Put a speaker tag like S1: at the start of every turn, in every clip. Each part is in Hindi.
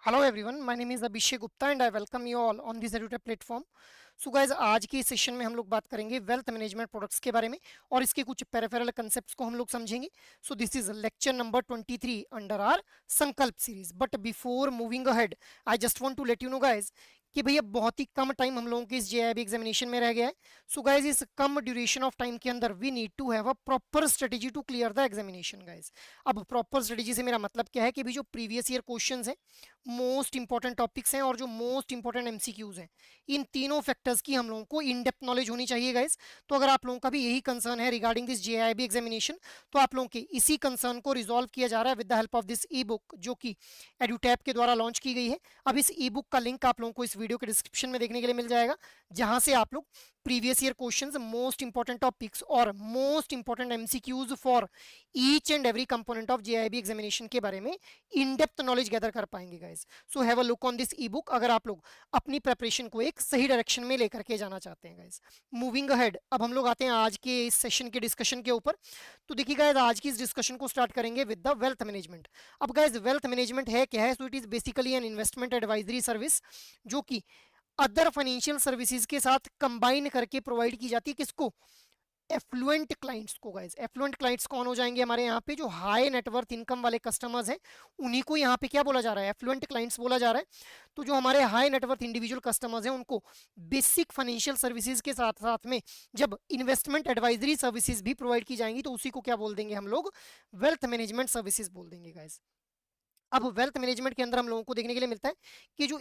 S1: Hello everyone, my name is Abhishek Gupta and I welcome you all on this edutech platform. So guys, आज की इस सेशन में हम लोग बात करेंगे वेल्थ मैनेजमेंट प्रोडक्ट्स के बारे में और इसके कुछ पेरिफेरल कंसेप्ट्स को हम लोग समझेंगे। So this is lecture number 23 under R Sankalp series. But before moving ahead, I just want to let you know guys कि भैया बहुत ही कम टाइम हम लोगों के इस जेआईबी एग्जामिनेशन में रह गया है। सो गाइज, इस कम ड्यूरेशन ऑफ टाइम के अंदर we need to have a proper strategy to clear the examination guys. अब प्रॉपर स्ट्रेटेजी से मेरा मतलब क्या है कि भी जो प्रीवियस ईयर क्वेश्चंस हैं, मोस्ट इंपॉर्टेंट टॉपिक्स हैं और जो मोस्ट इंपॉर्टेंट एमसीक्यूज हैं, इन तीनों फैक्टर्स की हम लोगों को इन डेप्थ नॉलेज होनी चाहिए गाइस। तो अगर आप लोगों का भी यही कंसर्न है रिगार्डिंग दिस जेआईबी एग्जामिनेशन, तो आप लोगों के इसी कंसर्न को रिजॉल्व किया जा रहा है with the help of this E book, जो कि एडुटैप के द्वारा लॉन्च की गई है। अब इस ई बुक का लिंक आप लोगों को इस वीडियो के डिस्क्रिप्शन में देखने के लिए मिल जाएगा, जहां से आप लोग previous year questions, most important topics और most important MCQs for each and every component of JAIIB examination के बारे में इन डेप्थ नॉलेज गैदर कर पाएंगे guys. So have a look on this ebook अगर आप लोग अपनी प्रेपरेशन को एक सही डायरेक्शन में लेकर के जाना चाहते हैं गाइस। मूविंग अहेड, अब हम लोग आते हैं आज के इस सेशन के डिस्कशन के ऊपर। तो देखिए गाइस, आज की इस डिस्कशन को स्टार्ट करेंगे विद द वेल्थ मैनेजमेंट। अब गाइस, वेल्थ मैनेजमेंट है क्या है? So it is basically an investment advisory service, जो कि अदर फाइनेंशियल सर्विसेज के साथ कंबाइन करके प्रोवाइड की जाती है। किसको? एफ्लुएंट क्लाइंट्स को गाइस। एफ्लुएंट क्लाइंट्स कौन हो जाएंगे हमारे यहाँ पे? जो हाई नेटवर्थ इनकम वाले कस्टमर्स हैं, उन्हीं को यहाँ पे क्या बोला जा रहा है? एफ्लुएंट क्लाइंट्स बोला जा रहा है। तो जो हमारे हाई नेटवर्थ इंडिविजुअल कस्टमर्स हैं, उनको बेसिक फाइनेंशियल सर्विसेज के साथ साथ में जब इन्वेस्टमेंट एडवाइजरी सर्विसेज भी प्रोवाइड की जाएंगी, तो उसी को क्या बोल देंगे हम लोग? वेल्थ मैनेजमेंट सर्विसेज बोल देंगे गाइस। अब वेल्थ मैनेजमेंट के अंदर हम लोगों को देखने के लिए मिलता है कि जो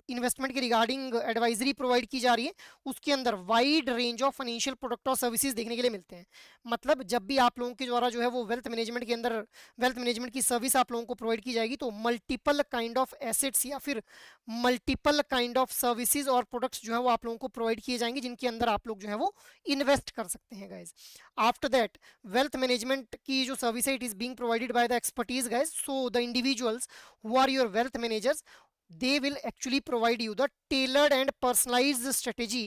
S1: इन्वेस्टमेंट के रिगार्डिंग एडवाइजरी प्रोवाइड की जा रही है, उसके अंदर wide range of financial product और सर्विसेज देखने के लिए मिलते हैं। मतलब जब भी आप लोगों के द्वारा जो है वो वेल्थ मैनेजमेंट के अंदर वेल्थ मैनेजमेंट की सर्विस आप लोगों को प्रोवाइड की जाएगी, तो मल्टीपल काइंड ऑफ एसेट्स या फिर मल्टीपल काइंड ऑफ सर्विसेज और प्रोडक्ट्स जो है वो आप लोगों को प्रोवाइड किए जाएंगे, जिनके अंदर आप लोग जो है वो इन्वेस्ट कर सकते हैं guys. After that, wealth management की जो सर्विस है, it is being provided by the expertise guys. So the individuals who are your wealth managers, they will actually provide you the tailored and personalized strategy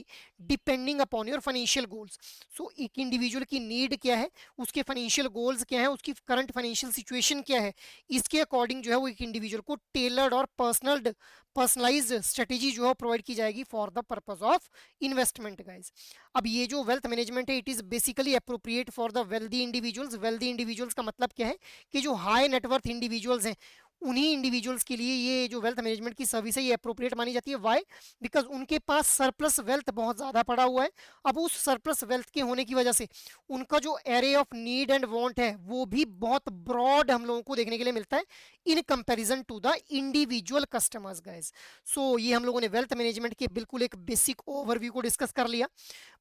S1: depending upon your financial goals. So एक इंडिविजुअल की नीड क्या है, उसके फाइनेंशियल गोल्स क्या है, उसकी करंट फाइनेंशियल सिचुएशन क्या है, इसके अकॉर्डिंग जो है वो एक इंडिविजुअल को टेलर्ड और पर्सनलाइज्ड स्ट्रेटेजी जो है प्रोवाइड की जाएगी for the purpose of investment guys. अब ये जो वेल्थ मैनेजमेंट है, it is basically appropriate for the wealthy individuals. Wealthy individuals का मतलब क्या है? कि जो हाई नेटवर्थ इंडिविजुअल्स हैं, उन्हीं इंडिविजुअल्स के लिए ये जो वेल्थ मैनेजमेंट की सर्विस है, ये अप्रोप्रिएट मानी जाती है। वाई? बिकॉज उनके पास सरप्लस वेल्थ बहुत ज़्यादा पड़ा हुआ है। अब उस सरप्लस वेल्थ के होने की वजह से उनका जो array of need and want है, वो भी बहुत ब्रॉड हम लोगों को देखने के लिए मिलता है in comparison to the individual customers guys. So ये हम लोगों ने वेल्थ मैनेजमेंट के बिल्कुल एक बेसिक ओवरव्यू को डिस्कस कर लिया।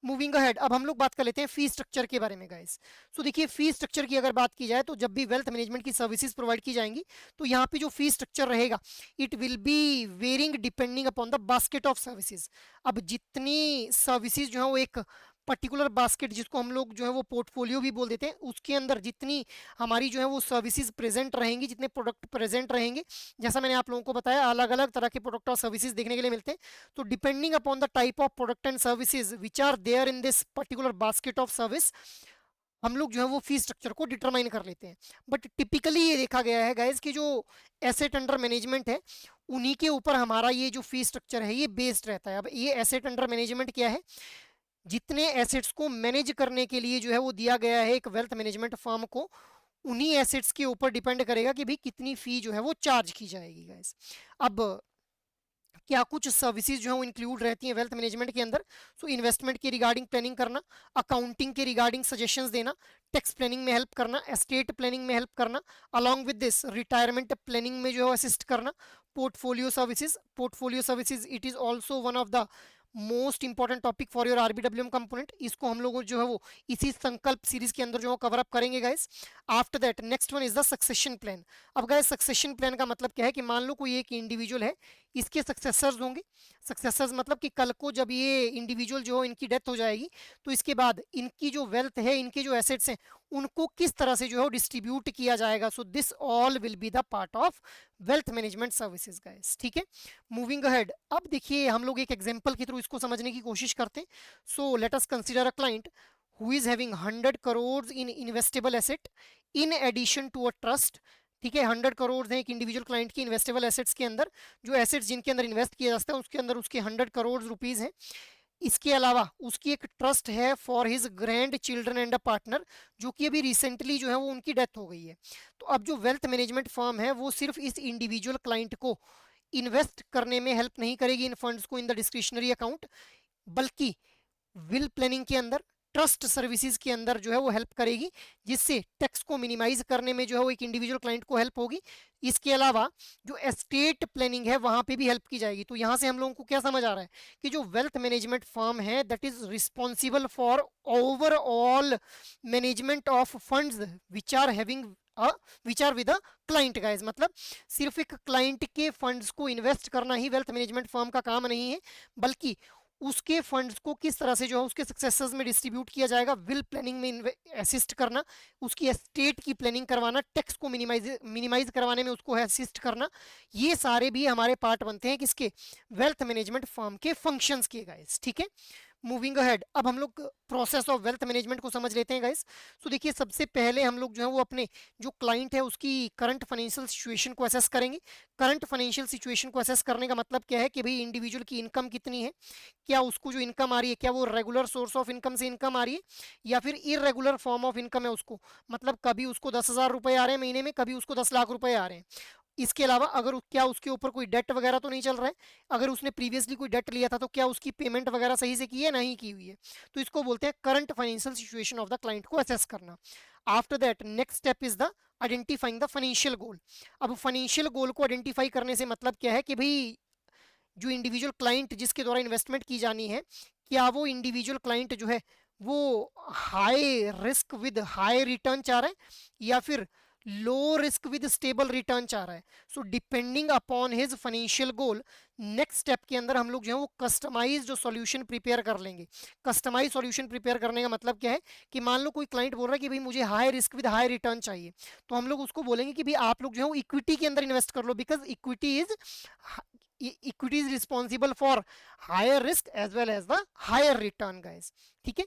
S1: मूविंग अहेड, अब हम लोग बात कर लेते हैं फी स्ट्रक्चर के बारे में गाइस। सो देखिए, फी स्ट्रक्चर की अगर बात की जाए, तो जब भी वेल्थ मैनेजमेंट की सर्विसेज प्रोवाइड की जाएंगी, तो यहाँ पे जो फी स्ट्रक्चर रहेगा, it will be varying depending upon the basket of services. अब जितनी सर्विसेज जो है वो एक पर्टिकुलर बास्केट, जिसको हम लोग जो है वो पोर्टफोलियो भी बोल देते हैं, उसके अंदर जितनी हमारी जो है वो सर्विसेज प्रेजेंट रहेंगी, जितने प्रोडक्ट प्रेजेंट रहेंगे, जैसा मैंने आप लोगों को बताया, अलग अलग तरह के प्रोडक्ट और सर्विसेज देखने के लिए मिलते हैं। तो depending upon the type of product and services which are there in this particular basket of service, हम लोग जो है वो फी स्ट्रक्चर को डिटरमाइन कर लेते हैं। बट टिपिकली ये देखा गया है गाइज कि जो एसेट अंडर मैनेजमेंट है, उन्हीं के ऊपर हमारा ये जो फी स्ट्रक्चर है, ये बेस्ड रहता है। अब ये एसेट अंडर मैनेजमेंट क्या है? जितने एसेट्स को मैनेज करने के लिए जो है वो दिया गया है एक वेल्थ मैनेजमेंट फर्म को, उन्हीं एसेट्स के ऊपर डिपेंड करेगा कि भाई कितनी फी जो है वो चार्ज की जाएगी गाइस। अब क्या कुछ सर्विसेज जो है वो इंक्लूड रहती हैं वेल्थ मैनेजमेंट के अंदर? सो इन्वेस्टमेंट के रिगार्डिंग प्लानिंग करना, अकाउंटिंग के रिगार्डिंग सजेशंस देना, टैक्स प्लानिंग में हेल्प करना, एस्टेट प्लानिंग में हेल्प करना, along with this retirement planning में जो है असिस्ट करना, portfolio services it is also one of the most important topic for your RBWM component. इसको हम लोग जो है वो इसी संकल्प सीरीज के अंदर जो है कवर अप करेंगे guys. After that next one is the succession plan. अब गाइस, सक्सेशन प्लान का मतलब क्या है? कि मान लो कोई एक इंडिविजुअल है, इसके सक्सेसर्स होंगे। सक्सेसर्स मतलब कि कल को जब ये इंडिविजुअल जो इनकी डेथ हो जाएगी, तो इसके बाद इनकी जो वेल्थ है, इनके जो एसेट्स हैं, उनको किस तरह से जो है डिस्ट्रीब्यूट किया जाएगा। So this all will be the part of wealth management services guys. ठीक है, मूविंग अहेड, अब देखिए हम लोग एक एग्जांपल के थ्रू इसको समझने की कोशिश करते हैं। So let us consider a client who is having 100 crores in investable asset in addition to a trust ठीक है, 100 करोड़ है एक इंडिविजुअल क्लाइंट की इन्वेस्टेबल एसेट्स के अंदर, जो एसेट्स जिनके अंदर इन्वेस्ट किया जाता है उसके अंदर उसके 100 करोड़ रुपीज है। इसके अलावा उसकी एक ट्रस्ट है for his grand children and a partner, जो कि अभी रिसेंटली जो है वो उनकी डेथ हो गई है। तो अब जो वेल्थ मैनेजमेंट फर्म है वो सिर्फ इस इंडिविजुअल क्लाइंट को इन्वेस्ट करने में हेल्प नहीं करेगी इन फंड्स को इन द डिस्क्रिशनरी अकाउंट, बल्कि विल प्लानिंग के अंदर, ट्रस्ट सर्विसेज के अंदर जो है वो हेल्प करेगी, जिससे टैक्स को मिनिमाइज करने में जो है वो एक इंडिविजुअल क्लाइंट को हेल्प होगी। इसके अलावा जो एस्टेट प्लानिंग है वहां पे भी हेल्प की जाएगी। तो यहां से हम लोगों को क्या समझ आ रहा है कि जो वेल्थ मैनेजमेंट फर्म है that is responsible for overall management of funds which are having which are with a client guys. मतलब सिर्फ एक क्लाइंट के फंड्स को इन्वेस्ट करना ही वेल्थ मैनेजमेंट फर्म का काम नहीं है, बल्कि उसके फंड्स को किस तरह से जो है उसके सक्सेसर्स में डिस्ट्रीब्यूट किया जाएगा, विल प्लानिंग में असिस्ट करना, उसकी एस्टेट की प्लानिंग करवाना, टैक्स को मिनिमाइज करवाने में उसको असिस्ट करना, ये सारे भी हमारे पार्ट बनते हैं किसके, वेल्थ मैनेजमेंट फर्म के फंक्शंस के गाइस। ठीक है, मूविंग अहेड, अब हम लोग प्रोसेस ऑफ वेल्थ मैनेजमेंट को समझ लेते हैं गाइस। तो देखिए सबसे पहले हम लोग जो है वो अपने जो क्लाइंट है उसकी करंट फाइनेंशियल सिचुएशन को असेस करेंगे। करंट फाइनेंशियल सिचुएशन को असेस करने का मतलब क्या है कि भाई इंडिविजुअल की इनकम कितनी है, क्या उसको जो इनकम आ रही है क्या वो रेगुलर सोर्स ऑफ इनकम से इनकम आ रही है या फिर इरेगुलर फॉर्म ऑफ इनकम है उसको, मतलब कभी उसको 10,000 रुपए आ रहे हैं महीने में, कभी उसको 10 लाख रुपए आ रहे हैं। इसके अलावा अगर क्या उसके ऊपर कोई डेट वगैरह तो नहीं चल रहा है, अगर उसने प्रीवियसली कोई डेट लिया था तो क्या उसकी पेमेंट वगैरह सही से की है नहीं की हुई है। तो इसको बोलते हैं current financial situation of the client को असेस करना। After that next step is the identifying the financial goal. अब फाइनेंशियल गोल को आइडेंटिफाई करने से मतलब क्या है कि भाई जो इंडिविजुअल क्लाइंट जिसके द्वारा इन्वेस्टमेंट की जानी है, क्या वो इंडिविजुअल क्लाइंट जो है वो high risk with high return चाह रहा है या फिर low risk with stable return चाह रहा है। So depending upon his financial goal, next step के अंदर हम लोग जो है वो कस्टमाइज जो सॉल्यूशन प्रिपेयर कर लेंगे। कस्टमाइज सॉल्यूशन प्रिपेयर करने का मतलब क्या है कि मान लो कोई क्लाइंट बोल रहा है कि भाई मुझे high risk with high return चाहिए, तो हम लोग उसको बोलेंगे कि भाई आप लोग जो है वो इक्विटी के अंदर इन्वेस्ट कर लो, because equity is responsible for higher risk as well as the higher return guys. ठीक है,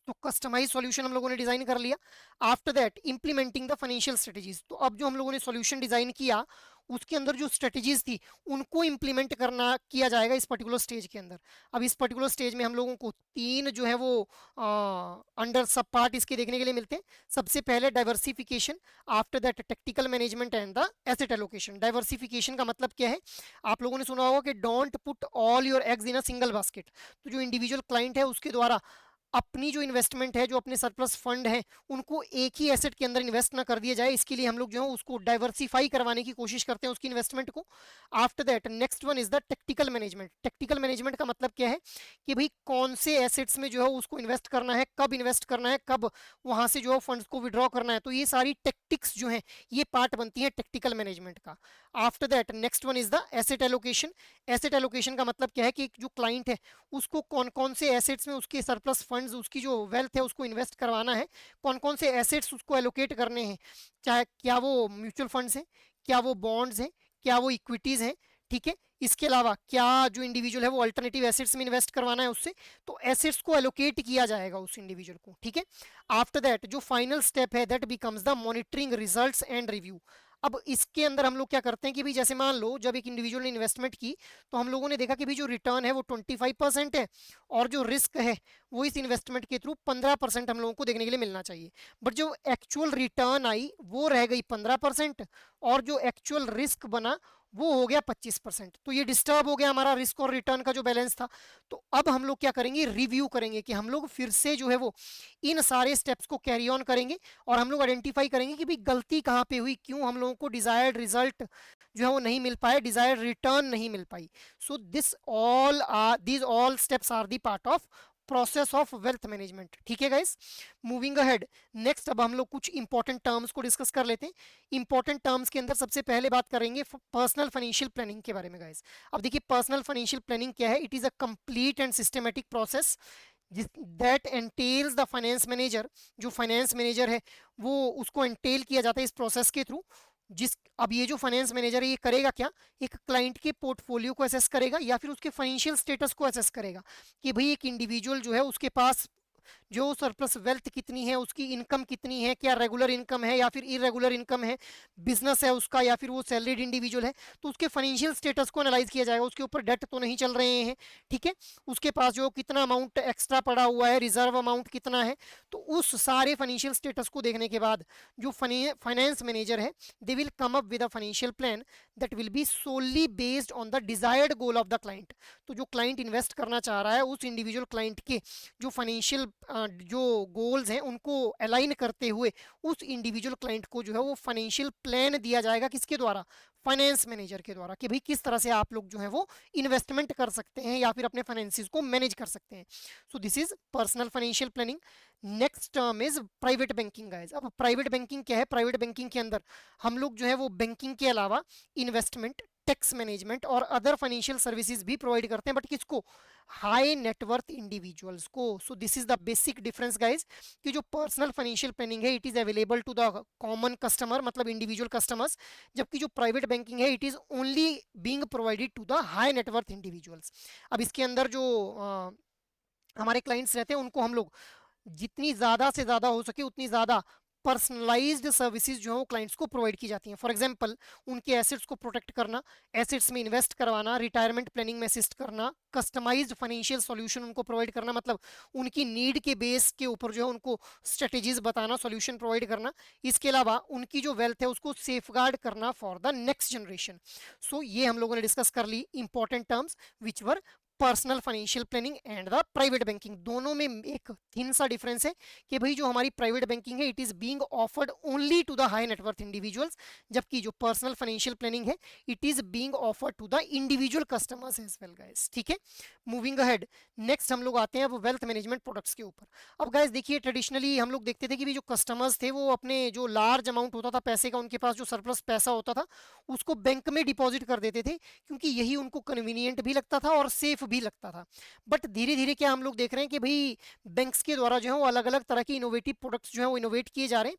S1: तो कस्टमाइज सॉल्यूशन हम लोगों ने डिजाइन कर लिया। After that implementing the financial strategies, तो अब जो हम लोगों ने सॉल्यूशन डिजाइन किया उसके अंदर जो स्ट्रेटजीज थी उनको इंप्लीमेंट करना किया जाएगा इस पर्टिकुलर स्टेज के अंदर। अब इस पर्टिकुलर स्टेज में हम लोगों को तीन जो है वो अंडर सब पार्ट इसके देखने के लिए मिलते हैं। सबसे पहले diversification, after that tactical management and the asset allocation. Diversification का मतलब क्या है, आप लोगों ने सुना होगा कि don't put all your eggs in a single basket. तो जो इंडिविजुअल क्लाइंट है उसके द्वारा अपनी जो इन्वेस्टमेंट है, जो अपने सरप्लस फंड है, उनको एक ही एसेट के अंदर इन्वेस्ट ना कर दिया जाए, इसके लिए हम लोग जो है उसको डाइवर्सिफाई करवाने की कोशिश करते हैं उसकी इन्वेस्टमेंट को। After that next one is the tactical management. Tactical management का मतलब क्या है कि भाई कौन से एसेट्स में जो है उसको इन्वेस्ट करना है, कब इन्वेस्ट करना है, कब वहां से जो है फंड्स को विड्रॉ करना है। तो ये सारी टेक्टिक्स जो है ये पार्ट बनती है टेक्टिकल मैनेजमेंट का। After that next one is the asset allocation. Asset allocation का मतलब क्या है कि जो क्लाइंट है उसको कौन कौन से एसेट्स में उसके सरप्लस फंड्स, उसकी जो वेल्थ है उसको इन्वेस्ट करवाना है, कौन कौन से एसेट्स उसको एलोकेट करने हैं, चाहे क्या वो म्यूचुअल फंड्स हैं, क्या वो बॉन्ड्स हैं, क्या वो इक्विटीज हैं। ठीक है, इसके अलावा क्या जो इंडिविजुअल है वो अल्टरनेटिव एसेट्स में इन्वेस्ट करवाना है उससे, तो एसेट्स को एलोकेट किया जाएगा उस इंडिविजुअल को। ठीक है, आफ्टर दैट जो फाइनल स्टेप है that becomes the monitoring results and review. अब इसके अंदर हम लोग क्या करते हैं कि भाई जैसे मान लो जब एक इंडिविजुअल ने इन्वेस्टमेंट की तो हम लोगों ने देखा कि भाई जो रिटर्न है वो 25% है और जो रिस्क है वो इस इन्वेस्टमेंट के थ्रू 15% हम लोगों को देखने के लिए मिलना चाहिए। बट जो एक्चुअल रिटर्न आई वो रह गई 15% और जो एक्चुअल रिस्क बना वो हो गया 25%। तो ये डिस्टर्ब हो गया हमारा रिस्क और रिटर्न का जो बैलेंस था। तो अब हम लोग क्या करेंगे, रिव्यू करेंगे कि हम लोग फिर से जो है वो इन सारे स्टेप्स को कैरी ऑन करेंगे और हम लोग आइडेंटिफाई करेंगे कि भाई गलती कहाँ पे हुई, क्यों हम लोगों को डिजायर्ड रिजल्ट जो है वो नहीं मिल पाए, डिजायर्ड रिटर्न नहीं मिल पाई। So these all steps are the part of process of wealth management. ठीक है गाइस, मूविंग अहेड नेक्स्ट अब हम लोग कुछ इंपॉर्टेंट टर्म्स को डिस्कस कर लेते हैं। इंपॉर्टेंट टर्म्स के अंदर सबसे पहले बात करेंगे पर्सनल फाइनेंशियल प्लानिंग के बारे में गाइस। अब देखिए पर्सनल फाइनेंशियल प्लानिंग क्या है, it is a complete and systematic process that एंटेल्स the finance manager. जो फाइनेंस मैनेजर है वो उसको एंटेल किया जाता है इस प्रोसेस के थ्रू। अब ये जो फाइनेंस मैनेजर है ये करेगा क्या, एक क्लाइंट के पोर्टफोलियो को असेस करेगा या फिर उसके फाइनेंशियल स्टेटस को असेस करेगा कि भाई एक इंडिविजुअल जो है उसके पास जो सरप्लस वेल्थ कितनी है, उसकी इनकम कितनी है, क्या रेगुलर इनकम है या फिर इरेगुलर इनकम है, बिजनेस है उसका या फिर वो सैलरीड इंडिविजुअल है, तो उसके फाइनेंशियल स्टेटस को एनालाइज किया जाएगा, उसके ऊपर डेट तो नहीं चल रहे हैं, ठीक है, उसके पास जो कितना अमाउंट एक्स्ट्रा पड़ा हुआ है, रिजर्व अमाउंट कितना है, तो उस सारे फाइनेंशियल स्टेटस को देखने के बाद जो फाइनेंस मैनेजर है, they will come up with a financial plan that will be solely based on the desired goal of the client. तो जो क्लाइंट इन्वेस्ट करना चाह रहा है, उस इंडिविजुअल क्लाइंट के जो फाइनेंशियल जो गोल्स हैं उनको अलाइन करते हुए उस इंडिविजुअल क्लाइंट को जो है वो फाइनेंशियल प्लान दिया जाएगा, किसके द्वारा, फाइनेंस मैनेजर के द्वारा, कि भाई किस तरह से आप लोग जो है वो इन्वेस्टमेंट कर सकते हैं या फिर अपने फाइनेंसिस को मैनेज कर सकते हैं। सो this is personal financial planning. Next term is private banking guys. अब प्राइवेट बैंकिंग क्या है? प्राइवेट बैंकिंग के अंदर हम लोग जो है वो बैंकिंग के अलावा इन्वेस्टमेंट, टैक्स मैनेजमेंट और अदर फाइनेंशियल सर्विसेज भी प्रोवाइड करते हैं, बट किसको? हाई नेटवर्थ इंडिविजुअल्स को। So this is the basic difference guys, कि जो पर्सनल फाइनेंशियल प्लानिंग है it is available to the common customer, मतलब इंडिविजुअल कस्टमर्स, जबकि जो प्राइवेट बैंकिंग है it is only being provided to the high net worth individuals. अब इसके अंदर जो हमारे क्लाइंट्स रहते हैं उनको हम लोग जितनी ज़्यादा से ज़्यादा हो सके उतनी ज़्यादा पर्सनलाइज्ड सर्विसेज जो है वो क्लाइंट्स को प्रोवाइड की जाती हैं। फॉर एग्जांपल, उनके एसेट्स को प्रोटेक्ट करना, एसेट्स में इन्वेस्ट करवाना, रिटायरमेंट प्लानिंग में असिस्ट करना, कस्टमाइज्ड फाइनेंशियल सॉल्यूशन उनको प्रोवाइड करना, मतलब उनकी नीड के बेस के ऊपर जो है उनको स्ट्रेटेजीज बताना, सॉल्यूशन प्रोवाइड करना। इसके अलावा उनकी जो वेल्थ है उसको सेफगार्ड करना for the next generation. So ये हम लोगों ने डिस्कस कर ली important terms which were personal financial planning and the private banking. दोनों में एक थिन सा डिफरेंस है कि भाई जो हमारी प्राइवेट बैंकिंग है it is being offered only to the high net worth individuals, जबकि जो पर्सनल फाइनेंशियल प्लानिंग है it is being offered to the individual customers as well guys, ठीक है। मूविंग अहेड, नेक्स्ट हम लोग आते हैं अब वेल्थ मैनेजमेंट प्रोडक्ट्स के ऊपर। अब गाइस देखिए, ट्रेडिशनली हम लोग देखते थे कि जो कस्टमर्स थे वो अपने जो लार्ज अमाउंट होता था पैसे का, उनके पास जो सरप्लस पैसा होता था उसको बैंक में डिपॉजिट कर देते थे, क्योंकि यही उनको कन्वीनियंट भी लगता था और सेफ भी लगता था। बट धीरे धीरे क्या हम लोग देख रहे हैं कि भाई बैंक्स के द्वारा जो है वो अलग अलग तरह की इनोवेटिव प्रोडक्ट्स जो है वो इनोवेट किए जा रहे हैं,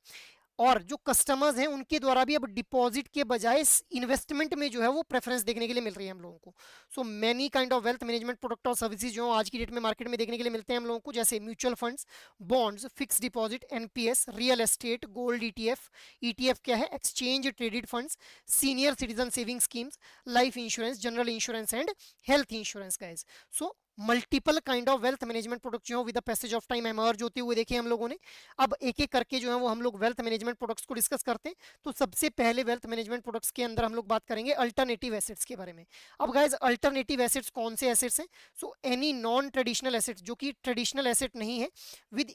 S1: और जो कस्टमर्स हैं उनके द्वारा भी अब डिपॉजिट के बजाय इन्वेस्टमेंट में जो है वो प्रेफरेंस देखने के लिए मिल रही है हम लोगों को। So many kind of wealth management product और सर्विसेज जो आज की डेट में मार्केट में देखने के लिए मिलते हैं हम लोगों को, जैसे mutual funds, bonds, fix deposit, NPS, real estate, gold ETF. ETF क्या है? Exchange traded funds, senior citizen saving schemes, life insurance, general insurance and health insurance guys. So multiple kind of wealth management product जो है with the passage of time emerge होते हुए देखे हम लोगों ने। अब एक एक करके जो है वो हम लोग वेल्थ मैनेजमेंट प्रोडक्ट्स को डिस्कस करते हैं। तो सबसे पहले वेल्थ मैनेजमेंट प्रोडक्ट्स के अंदर हम लोग बात करेंगे अल्टरनेटिव एसेट्स के बारे में। अब गाइज अल्टरनेटिव एसेट्स कौन से एसेट्स हैं? So any non traditional assets, जो कि ट्रेडिशनल एसेट नहीं है, विद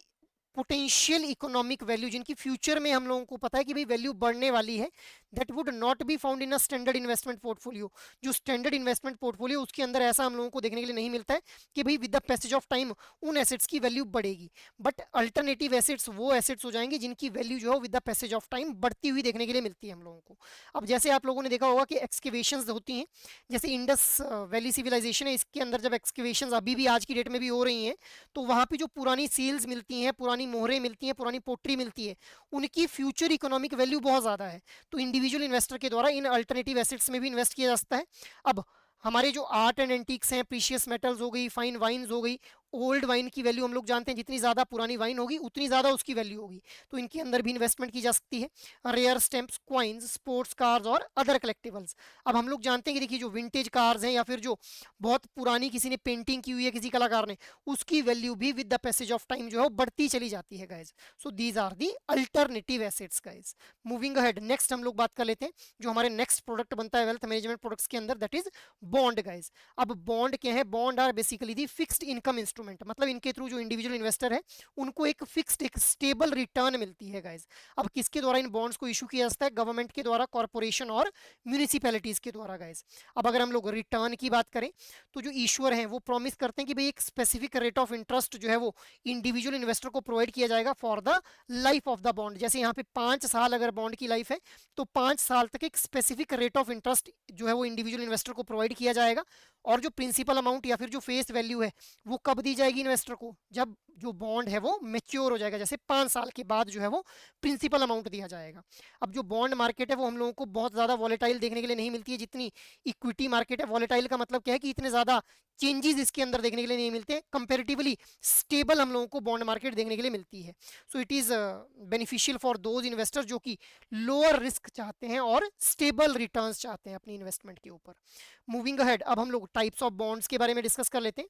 S1: पोटेंशियल इकोनॉमिक वैल्यू, जिनकी फ्यूचर में हम लोगों को पता है कि भाई वैल्यू बढ़ने वाली है, that would not be found in a standard investment portfolio. जो स्टैंडर्ड इन्वेस्टमेंट पोर्टफोलियो उसके अंदर ऐसा हम लोगों को देखने के लिए नहीं मिलता है कि भाई with the passage of time उन एसेट्स की वैल्यू बढ़ेगी। बट अल्टरनेटिव एसेट्स वो एसेट्स हो जाएंगे जिनकी वैल्यू जो है with the passage of time बढ़ती हुई देखने के लिए मिलती है हम लोगों को। अब जैसे आप लोगों ने देखा होगा कि एक्सकेवेशंस होती हैं, जैसे इंडस वैली सिविलाइजेशन है, इसके अंदर जब एक्सकेवेशंस अभी भी आज की डेट में भी हो रही हैं, तो वहाँ पे जो पुरानी सील्स मिलती हैं, पुरानी मोहरें मिलती हैं, पुरानी पोट्री मिलती है, उनकी फ्यूचर इकोनॉमिक वैल्यू बहुत ज़्यादा है। तो इंडिविजुअल इन्वेस्टर के द्वारा इन अल्टरनेटिव एसेट्स में भी इन्वेस्ट किया जा सकता है। अब हमारे जो आर्ट एंड एंटीक्स हैं, प्रीशियस मेटल्स हो गई, फाइन वाइन्स हो गई, ओल्ड वाइन की वैल्यू हम लोग जानते हैं जितनी ज़्यादा पुरानी वाइन होगी उतनी ज़्यादा उसकी वैल्यू होगी, तो इनके अंदर भी इन्वेस्टमेंट की जा सकती है। Rare stamps, coins, sports cars और अदर कलेक्टिबल्स। अब हम लोग जानते हैं कि देखिए जो विंटेज कार्स हैं या फिर जो बहुत पुरानी किसी ने पेंटिंग की हुई है किसी कलाकार ने, उसकी वैल्यू भी with the passage of time जो है वो बढ़ती चली जाती है guys. So these are the alternative assets guys. Moving ahead, next हम लोग बात कर लेते हैं जो हमारे नेक्स्ट प्रोडक्ट बनता है वेल्थ मैनेजमेंट प्रोडक्ट्स के अंदर, दैट इज बॉन्ड गाइज। अब बॉन्ड क्या है? Bond are basically the fixed income instrument, मतलब इनके थ्रू जो इंडिविजुअल इन्वेस्टर है उनको एक फिक्स्ड, एक स्टेबल रिटर्न मिलती है गाइज। अब किसके द्वारा इन बॉन्ड्स को इशू किया जाता है? गवर्नमेंट के द्वारा, कॉर्पोरेशन और म्यूनिसिपैलिटीज के द्वारा गाइज। अब अगर हम लोग रिटर्न की बात करें तो जो इशूअर हैं वो प्रॉमिस करते हैं कि भाई एक स्पेसिफिक रेट ऑफ इंटरेस्ट जो है वो इंडिविजुअल इन्वेस्टर को प्रोवाइड किया जाएगा for the life of the bond. जैसे यहाँ पे 5 साल अगर बॉन्ड की लाइफ है तो 5 साल तक एक स्पेसिफिक रेट ऑफ इंटरेस्ट जो है वो इंडिविजुअल इन्वेस्टर को प्रोवाइड किया जाएगा, और जो प्रिंसिपल अमाउंट या फिर जो फेस वैल्यू है वो कब दी जाएगी इन्वेस्टर को, जब जो बॉन्ड है वो मेच्योर हो जाएगा, जैसे 5 साल के बाद जो है वो प्रिंसिपल अमाउंट दिया जाएगा। अब जो बॉन्ड मार्केट है वो हम लोगों को बहुत ज़्यादा वॉलेटाइल देखने के लिए नहीं मिलती है जितनी इक्विटी मार्केट है। वॉलेटाइल का मतलब क्या है कि इतने ज़्यादा चेंजेस इसके अंदर देखने के लिए नहीं मिलते, कंपेरेटिवली स्टेबल हम लोगों को बॉन्ड मार्केट देखने के लिए मिलती है। So it is beneficial for those investor जो कि लोअर रिस्क चाहते हैं और स्टेबल रिटर्न्स चाहते हैं अपनी इन्वेस्टमेंट के ऊपर। मूविंग अहेड, अब हम लोग टाइप्स ऑफ बॉन्ड्स के बारे में डिस्कस कर लेते हैं।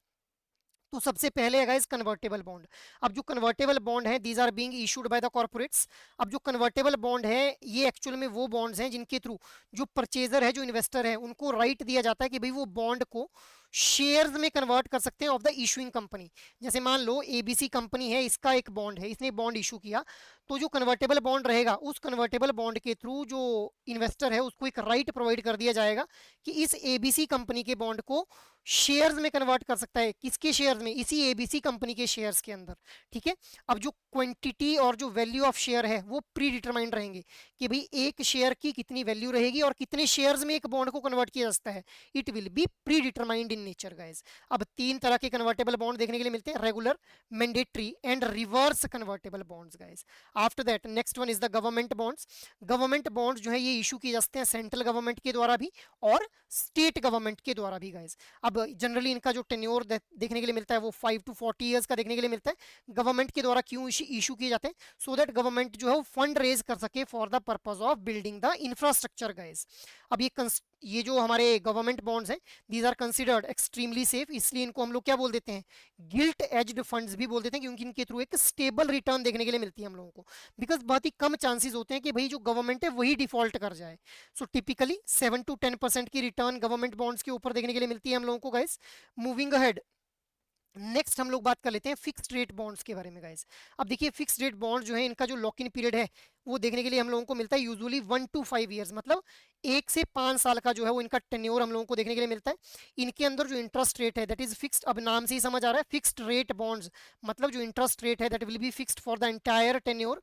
S1: तो सबसे पहले है गाइस कन्वर्टेबल बॉन्ड। अब जो कन्वर्टेबल बॉन्ड है these are being issued by the corporates. अब जो कन्वर्टेबल बॉन्ड है ये एक्चुअल में वो बॉन्ड्स हैं जिनके थ्रू जो परचेजर है, जो इन्वेस्टर है, उनको राइट दिया जाता है कि भाई वो बॉन्ड को शेयर्स में कन्वर्ट कर सकते हैं ऑफ द इशूइंग कंपनी। जैसे मान लो एबीसी कंपनी है, इसका एक बॉन्ड है, इसने बॉन्ड इशू किया, तो जो कन्वर्टेबल बॉन्ड रहेगा उस कन्वर्टेबल बॉन्ड के थ्रू जो इन्वेस्टर है उसको एक राइट प्रोवाइड कर दिया जाएगा कि इस एबीसी कंपनी के बॉन्ड को शेयर्स में कन्वर्ट कर सकता है। किसके शेयर्स में? इसी एबीसी कंपनी के शेयर्स के अंदर। ठीक है। अब जो क्वांटिटी और जो वैल्यू ऑफ शेयर है वो प्री डिटरमाइंड रहेंगे कि भाई एक शेयर की कितनी वैल्यू रहेगी और कितने शेयर्स में एक बॉन्ड को कन्वर्ट किया जा सकता है। It will B pre determined in nature guys. अब 3 तरह के कन्वर्टेबल बॉन्ड देखने के लिए मिलते हैं, regular, mandatory and reverse convertible bonds guys. After that next one is the government bonds. Government bonds जो है ये इशू किए जा सकते हैं सेंट्रल गवर्नमेंट के द्वारा भी और स्टेट गवर्नमेंट के द्वारा भी गाइस। अब जनरली इनका जो टेन्योर देखने के लिए मिलता है वो 5 to 40 ईयर्स का देखने के लिए मिलता है। गवर्नमेंट के द्वारा क्यों इशू किए जाते हैं? सो दैट गवर्नमेंट जो है वो फंड रेज कर सके for the purpose of building the infrastructure guys. अब ये जो हमारे गवर्नमेंट बॉन्ड्स हैं these are considered extremely safe, इसलिए इनको हम लोग क्या बोल देते हैं? गिल्ट एज्ड फंड्स भी बोल देते हैं, क्योंकि इनके थ्रू एक स्टेबल रिटर्न देखने के लिए मिलती है हम लोगों को। बिकॉज बहुत ही कम चांसेस होते हैं कि भाई जो गवर्नमेंट है वही डिफॉल्ट कर जाए। सो टिपिकली 7 to 10% की रिटर्न गवर्नमेंट बॉन्ड्स के ऊपर देखने के लिए मिलती है हम लोगों को गाइस। मूविंग अहेड, नेक्स्ट हम लोग बात कर लेते हैं फिक्स्ड रेट बॉन्ड्स के बारे में गाइस। अब देखिए फिक्स्ड रेट बॉन्ड जो है इनका जो लॉक इन पीरियड है वो देखने के लिए हम लोगों को मिलता है यूजुअली 1 to 5 ईयर्स, मतलब 1 से 5 साल का जो है वो इनका टेन्योर हम लोगों को देखने के लिए मिलता है। इनके अंदर जो इंटरेस्ट रेट है दैट इज फिक्स्ड। अब नाम से ही समझ आ रहा है फिक्स्ड रेट बॉन्ड्स, मतलब जो इंटरेस्ट रेट है that will be fixed for the entire tenure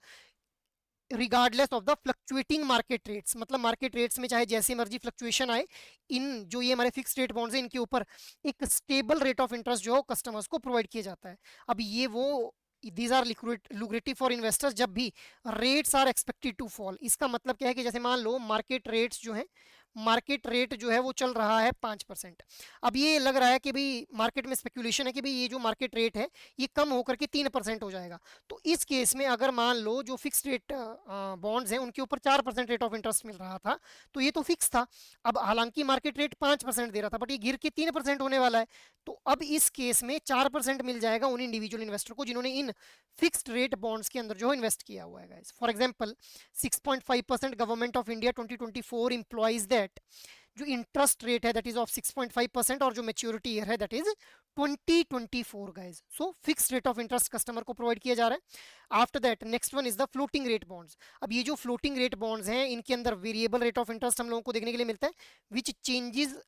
S1: regardless of the fluctuating market rates. मतलब मार्केट रेट्स में चाहे जैसी मर्जी फ्लक्चुएशन आए, इन जो ये हमारे फिक्स्ड रेट बॉन्ड्स हैं इनके ऊपर एक स्टेबल रेट ऑफ इंटरेस्ट जो है कस्टमर्स को प्रोवाइड किया जाता है। अब ये वो these are lucrative for investors जब भी rates are expected to fall. इसका मतलब क्या है कि जैसे मान लो मार्केट रेट्स जो है, मार्केट रेट जो है वो चल रहा है 5%। अब ये लग रहा है कि भाई मार्केट में स्पेकुलेशन है कि भाई ये जो मार्केट रेट है ये कम होकर के 3% हो जाएगा। तो इस केस में अगर मान लो जो फिक्स रेट बॉन्ड्स हैं उनके ऊपर 4% रेट ऑफ इंटरेस्ट मिल रहा था तो ये तो फिक्स था। अब हालांकि मार्केट रेट 5% दे रहा था बट ये गिर के 3% होने वाला है। तो अब इस केस में 4% मिल जाएगा उन इंडिविजुअल इन्वेस्टर को जिन्होंने इन फिक्स्ड रेट बॉन्ड्स के अंदर जो इन्वेस्ट किया हुआ है guys. For example 6.5% government of India 2024 employees that जो इंटरेस्ट रेट है दैट इज ऑफ 6.5% और जो मेच्योरिटी ईयर है that is 2024 guys. So fixed rate of interest customer को प्रोवाइड किया जा रहा है। After that next one is the floating rate bonds. अब ये जो फ्लोटिंग रेट बॉन्ड्स हैं इनके अंदर वेरिएबल रेट ऑफ इंटरेस्ट हम लोगों को देखने के लिए मिलता है विच changes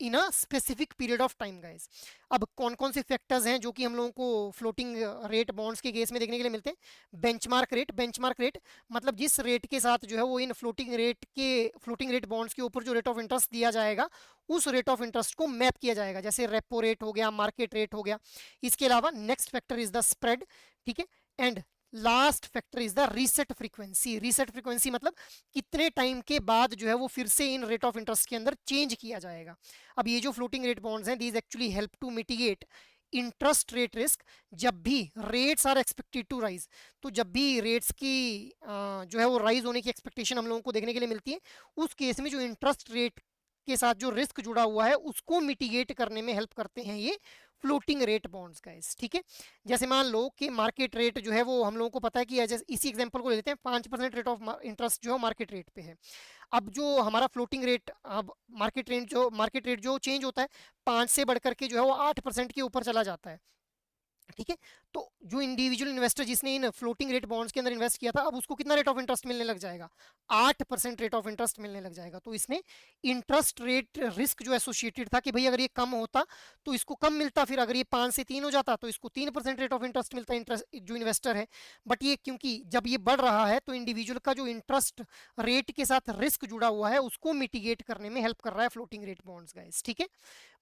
S1: in a specific period of time guys. अब कौन कौन से फैक्टर्स हैं जो कि हम लोगों को फ्लोटिंग रेट बॉन्ड्स के केस में देखने के लिए मिलते हैं? Benchmark rate. बेंचमार्क रेट मतलब जिस रेट के साथ जो है वो इन फ्लोटिंग रेट बॉन्ड्स के ऊपर जो रेट ऑफ इंटरेस्ट दिया जाएगा उस रेट ऑफ इंटरेस्ट को मैप किया जाएगा, जैसे रेपो रेट हो गया, मार्केट रेट हो गया। इसके अलावा next factor is the spread. ठीक है। And last factor is the reset frequency. Reset frequency मतलब कितने टाइम के बाद जो है वो फिर से इन रेट ऑफ इंटरेस्ट के अंदर चेंज किया जाएगा। अब ये जो फ्लोटिंग रेट बॉन्ड्स हैं these actually help to mitigate interest rate risk. जब भी rates are expected to rise, तो जब भी रेट्स की जो है वो राइज होने की एक्सपेक्टेशन हम लोगों को देखने के लिए मिलती है उस केस में जो इंटरेस्ट रेट के साथ जो रिस्क जुड़ा हुआ है उसको मिटिगेट करने में हेल्प करते हैं ये फ्लोटिंग रेट बॉन्ड्स गाइस। ठीक है। जैसे मान लो कि मार्केट रेट जो है वो हम लोगों को पता है कि इसी एग्जांपल को ले लेते हैं 5% रेट ऑफ इंटरेस्ट जो है मार्केट रेट पे है। अब जो हमारा फ्लोटिंग रेट, अब मार्केट रेट जो चेंज होता है 5 से बढ़कर के जो है वो 8% के ऊपर चला जाता है। ठीक है। तो जो इंडिविजुअल इन्वेस्टर जिसने इन फ्लोटिंग रेट बॉन्ड्स के अंदर इन्वेस्ट किया था, अब उसको कितना रेट ऑफ इंटरेस्ट मिलने लग जाएगा? 8% रेट ऑफ इंटरेस्ट मिलने लग जाएगा। तो इसने इंटरेस्ट रेट रिस्क जो एसोसिएटेड था कि भाई अगर ये कम होता तो इसको कम मिलता, फिर अगर ये 5 से 3 हो जाता तो इसको 3% रेट ऑफ इंटरेस्ट मिलता, इंटरेस्ट जो इन्वेस्टर है। बट ये क्योंकि जब ये बढ़ रहा है तो इंडिविजुअल का जो इंटरेस्ट रेट के साथ रिस्क जुड़ा हुआ है उसको मिटिगेट करने में हेल्प कर रहा है फ्लोटिंग रेट बॉन्ड्स गाइस, ठीक है।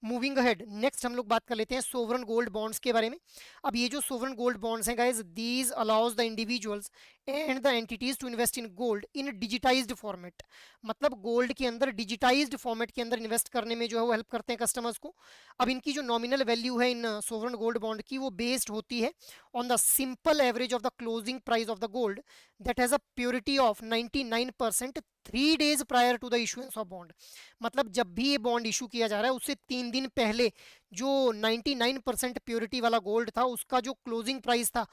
S1: मूविंग अहेड, नेक्स्ट हम लोग बात कर लेते हैं सोवरन गोल्ड बॉन्ड्स के बारे में। अब ये जो सोवरन गोल्ड बॉन्ड्स हैं guys, these allows the individuals and the entities to invest in gold in digitised format. मतलब गोल्ड के अंदर डिजिटाइज्ड फॉर्मेट के अंदर इन्वेस्ट करने में जो है वो हेल्प करते हैं कस्टमर्स को। अब इनकी जो नॉमिनल वैल्यू है इन सोवरन गोल्ड बॉन्ड की, वो बेस्ड होती है on the simple average of the closing price of the gold that has a purity of 99% 3 days prior to the issuance of bond. मतलब जब भी ये बॉन्ड इशू किया जा रहा है उससे 3 दिन पहले जो 99% प्योरिटी वाला गोल्ड था उसका जो क्लोजिंग प्राइस था,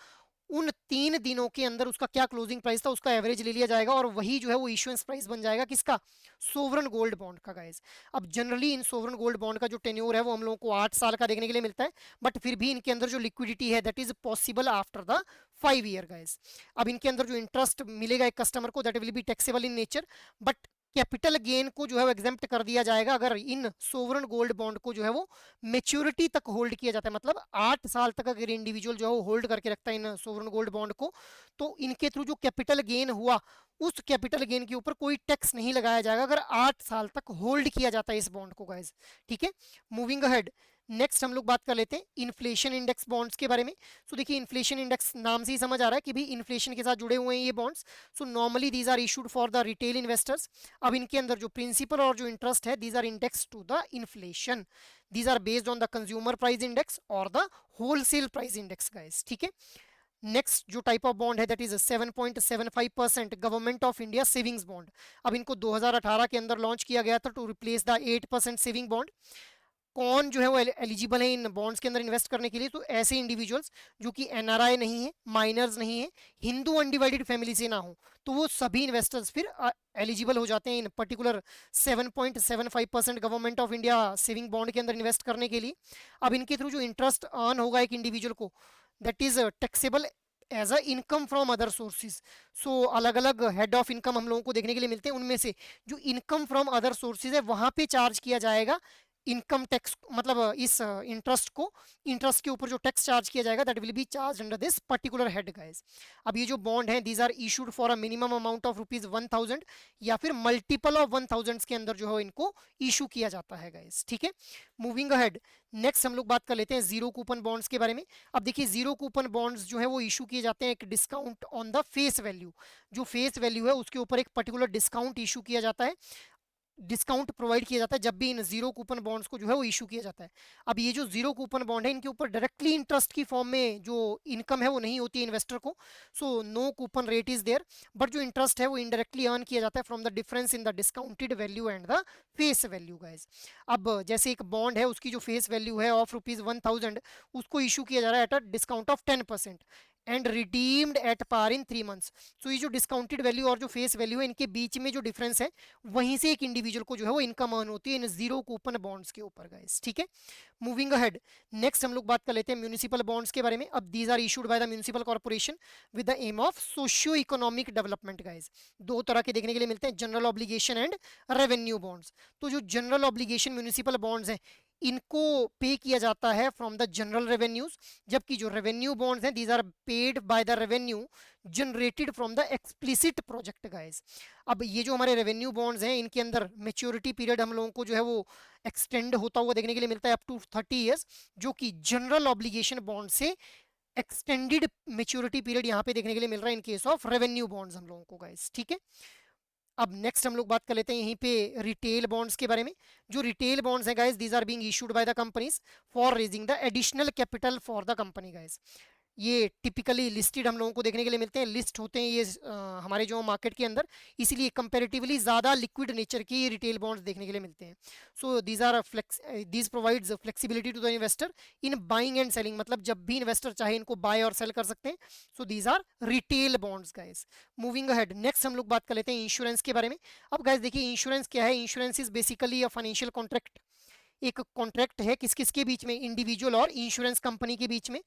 S1: उन 3 दिनों के अंदर उसका क्या क्लोजिंग प्राइस था उसका एवरेज ले लिया जाएगा और वही जो है वो इशुएंस प्राइस बन जाएगा किसका? सोवरन गोल्ड बॉन्ड का गाइस। अब generally in sovereign gold bond का जो टेन्योर है वो हम लोगों को 8 साल का देखने के लिए मिलता है, बट फिर भी इनके अंदर जो लिक्विडिटी है that is possible after the 5 year guys. अब इनके अंदर जो इंटरेस्ट मिलेगा एक कस्टमर को that will be taxable in nature, but capital gain को जो है वो एग्जेम्प्ट कर दिया जाएगा अगर इन सोवरन गोल्ड बॉन्ड को जो है वो मेच्योरिटी तक होल्ड किया जाता है। मतलब 8 साल तक अगर इंडिविजुअल जो है वो होल्ड करके रखता है इन सोवरन गोल्ड बॉन्ड को, तो इनके थ्रू जो कैपिटल गेन हुआ उस कैपिटल गेन के ऊपर कोई टैक्स नहीं लगाया जाएगा अगर 8 साल तक होल्ड किया जाता है इस बॉन्ड को गाइस, ठीक है। मूविंग अहेड, नेक्स्ट हम लोग बात कर लेते हैं इन्फ्लेशन इंडेक्स बॉन्ड्स के बारे में। सो देखिए इन्फ्लेशन इंडेक्स नाम से ही समझ आ रहा है कि भाई इन्फ्लेशन के साथ जुड़े हुए हैं ये bonds. So normally these are issued for the retail investors. अब इनके अंदर जो प्रिंसिपल और जो इंटरेस्ट है these are index to the inflation, these are based on the consumer price index और the wholesale price index guys, ठीक है। नेक्स्ट जो टाइप ऑफ बॉन्ड है that is 7.75% government of India savings bond. अब इनको 2018 के अंदर लॉन्च किया गया था to replace the 8% saving bond. कौन जो है वो एलिजिबल है इन बॉन्ड्स के अंदर इन्वेस्ट करने के लिए? तो ऐसे इंडिविजुअल्स जो कि एनआरआई नहीं है, माइनर्स नहीं है, हिंदू अनडिवाइडेड फैमिली से ना हो, तो वो सभी इन्वेस्टर्स फिर एलिजिबल हो जाते हैं इन particular 7.75% government of India saving bond के अंदर इन्वेस्ट करने के लिए। अब इनके थ्रू जो इंटरेस्ट अर्न होगा एक इंडिविजुअल को that is taxable as a income from other sources. So अलग अलग हेड ऑफ इनकम हम लोगों को देखने के लिए मिलते हैं, उनमें से जो इनकम फ्रॉम अदर सोर्सेज है वहां पे चार्ज किया जाएगा इनकम टैक्स, मतलब इस इंटरेस्ट को, इंटरेस्ट के ऊपर जो टैक्स चार्ज किया जाएगा that will be charge under this particular head guys. अब ये जो बॉन्ड है these are issued for a minimum amount of ₹1000 या फिर मल्टीपल ऑफ 1000 के अंदर जो है इनको इशू किया जाता है गाइस, ठीक है। मूविंग अहेड, नेक्स्ट हम लोग बात कर लेते हैं जीरो कूपन बॉन्ड्स के बारे में। अब देखिए जीरो कूपन बॉन्ड्स जो है वो इशू किए जाते हैं एक discount on the face value. जो फेस वैल्यू है उसके ऊपर एक पर्टिकुलर डिस्काउंट इशू किया जाता है, डिस्काउंट प्रोवाइड किया जाता है जब भी इन जीरो कूपन बॉन्ड्स को जो है वो इशू किया जाता है। अब ये जो जीरो कूपन बॉन्ड है इनके ऊपर डायरेक्टली इंटरेस्ट की फॉर्म में जो इनकम है वो नहीं होती है इन्वेस्टर को, so no coupon rate is there, but जो इंटरेस्ट है वो इनडायरेक्टली अर्न किया जाता है from the difference in the discounted value and the face value guys. अब जैसे एक बॉन्ड है उसकी जो फेस वैल्यू है ऑफ ₹1000 उसको इशू किया जा रहा है at a discount of 10% and redeemed at par in 3 months. So ये जो डिस्काउंटेड वैल्यू और जो फेस वैल्यू है इनके बीच में जो डिफरेंस है वहीं से एक इंडिविजुअल को जो है वो इनकम अर्न होती है इन जीरो कूपन बॉन्ड्स के ऊपर गाइस, ठीक है। मूविंग अहेड, नेक्स्ट हम लोग बात कर लेते हैं म्यूनिसिपल बॉन्ड्स के बारे में। अब these are issued by the municipal corporation with the aim of socio economic development guys. दो तरह के देखने के लिए मिलते हैं, general obligation and revenue bonds. तो जो जनरल ऑब्लिगेशन म्यूनिसिपल बॉन्ड्स हैं इनको पे किया जाता है फ्रॉम द जनरल रेवेन्यूज, जबकि जो रेवेन्यू बॉन्ड्स हैं these are paid by the revenue generated from the explicit project guys. अब ये जो हमारे रेवेन्यू बॉन्ड्स हैं इनके अंदर मेच्योरिटी पीरियड हम लोगों को जो है वो एक्सटेंड होता हुआ देखने के लिए मिलता है अप टू 30 ईयर्स, जो कि जनरल ऑब्लिगेशन बॉन्ड से एक्सटेंडेड मेच्योरिटी पीरियड यहाँ पे देखने के लिए मिल रहा है in case of revenue bonds हम लोगों को गाइस, ठीक है। अब नेक्स्ट हम लोग बात कर लेते हैं यहीं पे रिटेल बॉन्ड्स के बारे में। जो रिटेल बॉन्ड्स हैं guys these are being issued by the companies for raising the additional capital for the company guys. ये टिपिकली लिस्टेड हम लोगों को देखने के लिए मिलते हैं, लिस्ट होते हैं ये हमारे जो मार्केट के अंदर, इसीलिए कंपैरेटिवली ज़्यादा लिक्विड नेचर के रिटेल बॉन्ड्स देखने के लिए मिलते हैं। So these provides flexibility to the investor in buying and selling, मतलब जब भी इन्वेस्टर चाहे इनको बाय और सेल कर सकते हैं। So these are retail bonds guys. Moving ahead, next हम लोग बात कर लेते हैं इंश्योरेंस के बारे में। अब गाइस देखिए इंश्योरेंस क्या है? Insurance is basically a financial contract. एक कॉन्ट्रैक्ट है किस किस के बीच में? इंडिविजुअल और इंश्योरेंस कंपनी के बीच में।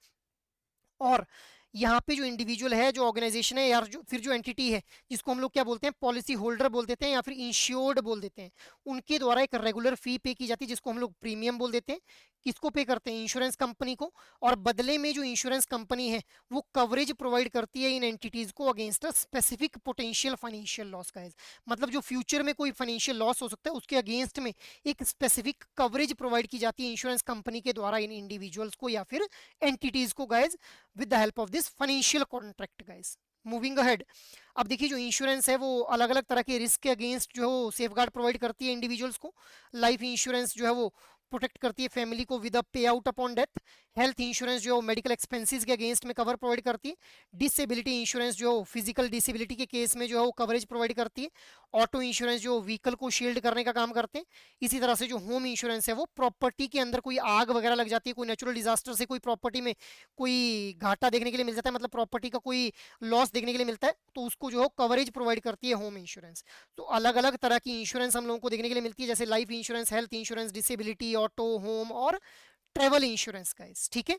S1: और यहाँ पे जो इंडिविजुअल है, जो ऑर्गेनाइजेशन है, या जो फिर जो एंटिटी है, जिसको हम लोग क्या बोलते हैं, पॉलिसी होल्डर बोल देते हैं या फिर इंश्योर्ड बोल देते हैं, उनके द्वारा एक रेगुलर फी पे की जाती है, जिसको हम लोग प्रीमियम बोल देते हैं। किसको पे करते हैं? इंश्योरेंस कंपनी को। और बदले में जो इंश्योरेंस कंपनी है वो कवरेज प्रोवाइड करती है इन एंटिटीज को against a specific potential financial loss का। मतलब जो फ्यूचर में कोई फाइनेंशियल लॉस हो सकता है उसके अगेंस्ट में एक स्पेसिफिक कवरेज प्रोवाइड की जाती है इंश्योरेंस कंपनी के द्वारा इन इंडिविजुअल्स को या फिर एंटिटीज को guys, with the help of this financial contract guys. Moving ahead, अब देखिए जो इंश्योरेंस है वो अलग अलग तरह के रिस्क के अगेंस्ट जो है सेफगार्ड प्रोवाइड करती है इंडिविजुअल्स को। लाइफ इंश्योरेंस जो है वो प्रोटेक्ट करती है फैमिली को विद अ पे out upon death. Health insurance जो मेडिकल एक्सपेंसेस के अगेंस्ट में कवर प्रोवाइड करती है। डिसेबिलिटी इंश्योरेंस जो फिजिकल डिसेबिलिटी के केस में जो है वो कवरेज प्रोवाइड करती है। ऑटो इंश्योरेंस जो व्हीकल को शील्ड करने का काम करते हैं। इसी तरह से जो होम इंश्योरेंस है वो प्रॉपर्टी के अंदर कोई आग वगैरह लग जाती है, कोई नेचुरल डिजास्टर से कोई प्रॉपर्टी में कोई घाटा देखने के लिए मिल जाता है, मतलब प्रॉपर्टी का कोई लॉस देखने के लिए मिलता है, तो उसको जो है कवरेज प्रोवाइड करती है होम इंश्योरेंस। तो अलग अलग तरह की इंश्योरेंस हम लोगों को देखने के लिए मिलती है, जैसे life insurance, health insurance, disability, auto, home और ट्रेवल इंश्योरेंस का। ठीक है,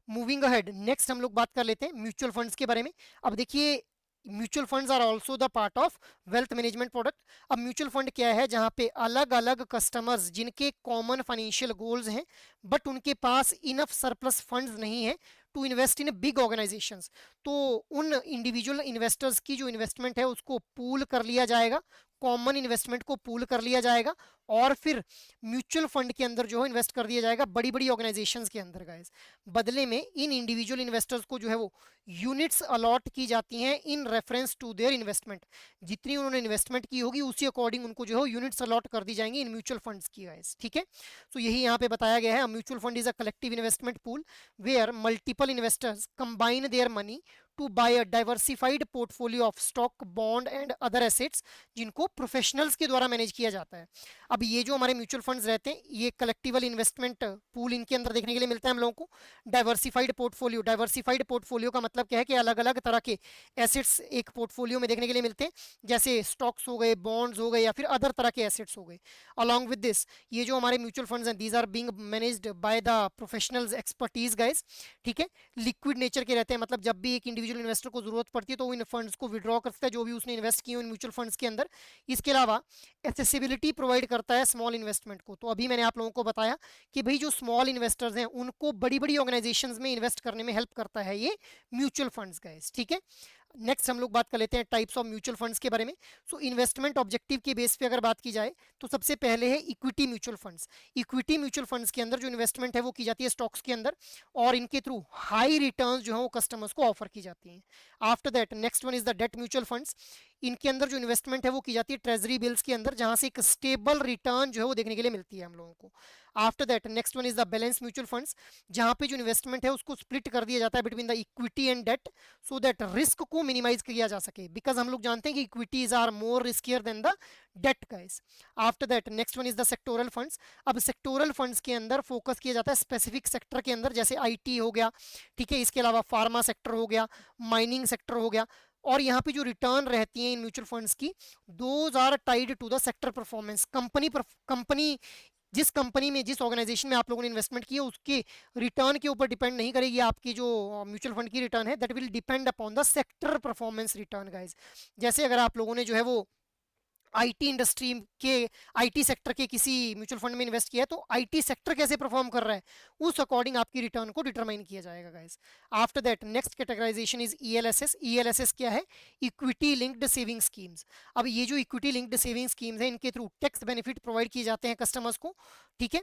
S1: मूविंग अहेड, नेक्स्ट हम लोग बात कर लेते हैं म्यूचुअल फंड्स के बारे में। अब देखिए mutual funds are also the part of wealth management product. अब म्यूचुअल फंड क्या है? जहां पे अलग अलग कस्टमर्स जिनके कॉमन फाइनेंशियल गोल्स हैं बट उनके पास इनफ सरप्लस फंड्स नहीं है to invest in big organisations, तो उन इंडिविजुअल इन्वेस्टर्स की जो इन्वेस्टमेंट है उसको पूल कर लिया जाएगा, कॉमन इन्वेस्टमेंट को पूल कर लिया जाएगा और फिर म्यूचुअल फंड के अंदर जो है इन्वेस्ट कर दिया जाएगा बड़ी बड़ी ऑर्गेनाइजेशंस के अंदर गाइस। बदले में इन इंडिविजुअल इन्वेस्टर्स को जो है वो यूनिट्स अलॉट की जाती हैं in reference to their investment. जितनी उन्होंने इन्वेस्टमेंट की होगी उसी अकॉर्डिंग उनको जो है यूनिट्स अलॉट कर दी जाएंगी इन म्यूचुअल फंड्स की गाइस। ठीक है, तो यही यहाँ पे बताया गया है, mutual fund is a collective investment pool where multiple investors combine their money to buy a diversified portfolio of stock, bond and other assets, जिनको प्रोफेशनल्स के द्वारा मैनेज किया जाता है। अब ये जो हमारे म्यूचुअल फंड्स रहते हैं ये कलेक्टिवल इन्वेस्टमेंट पूल इनके अंदर देखने के लिए मिलता है हम लोगों को। डाइवर्सिफाइड पोर्टफोलियो, डाइवर्सिफाइड पोर्टफोलियो का मतलब क्या है कि अलग अलग तरह के एसेट्स एक पोर्टफोलियो में देखने के लिए मिलते हैं, जैसे स्टॉक्स हो गए, बॉन्ड्स हो गए या फिर अदर तरह के एसेट्स हो गए। अलॉन्ग विद दिस ये जो हमारे म्यूचुअल फंड्स हैं these are being managed by the professionals expertise guys. ठीक है, लिक्विड नेचर के रहते हैं, मतलब जब भी एक इंडिविजुअल इन्वेस्टर को जरूरत पड़ती है तो वो इन फंड्स को विड्रॉ कर सकता है जो भी उसने इन्वेस्ट किए इन म्यूचुअल फंड्स के अंदर। इसके अलावा एक्सेसिबिलिटी प्रोवाइड करता है स्मॉल इन्वेस्टमेंट को। तो अभी मैंने आप लोगों को बताया कि भाई जो स्मॉल इन्वेस्टर्स हैं उनको बड़ी बड़ी ऑर्गेनाइजेशंस में इन्वेस्ट करने में हेल्प करता है ये म्यूचुअल फंड्स गाइस। ठीक है, नेक्स्ट हम लोग बात कर लेते हैं टाइप्स ऑफ म्यूचुअल फंड्स के बारे में। सो इन्वेस्टमेंट ऑब्जेक्टिव के बेस पे अगर बात की जाए तो सबसे पहले है equity mutual funds. Equity mutual funds के अंदर जो इन्वेस्टमेंट है वो की जाती है स्टॉक्स के अंदर और इनके थ्रू हाई रिटर्न्स जो है वो कस्टमर्स को ऑफर की जाती हैं। After that next one is the debt mutual funds. इनके अंदर जो इन्वेस्टमेंट है वो की जाती है ट्रेजरी बिल्स के अंदर, जहां से एक स्टेबल रिटर्न जो है वो देखने के लिए मिलती है हम लोगों को। After that next one is the balance mutual funds, जहां पे जो इन्वेस्टमेंट है उसको स्प्लिट कर दिया जाता है between the equity and debt so that risk को मिनिमाइज किया जा सके, बिकॉज हम लोग जानते हैं कि equities are more riskier than the debt guys. After that next one is the sectoral funds. अब सेक्टोरल फंड्स के अंदर फोकस किया जाता है स्पेसिफिक सेक्टर के अंदर, जैसे आईटी हो गया, ठीक है, इसके अलावा फार्मा सेक्टर हो गया, माइनिंग सेक्टर हो गया। और यहाँ पे जो रिटर्न रहती है इन म्यूचुअल फंड्स की those are tied to the sector performance. Company जिस कंपनी में जिस ऑर्गेनाइजेशन में आप लोगों ने इन्वेस्टमेंट की है उसके रिटर्न के ऊपर डिपेंड नहीं करेगी आपकी जो म्यूचुअल फंड की रिटर्न है, that will depend upon the sector performance return guys. जैसे अगर आप लोगों ने जो है वो आईटी इंडस्ट्री के आईटी सेक्टर के किसी म्यूचुअल फंड में इन्वेस्ट किया है तो आईटी सेक्टर कैसे परफॉर्म कर रहा है उस अकॉर्डिंग आपकी रिटर्न को डिटरमाइन किया जाएगा guys. After that next categorisation is ELSS. ELSS क्या है? Equity linked saving schemes. अब ये जो इक्विटी लिंक्ड सेविंग स्कीम्स है इनके थ्रू टैक्स बेनिफिट प्रोवाइड किए जाते हैं कस्टमर्स को, ठीक है,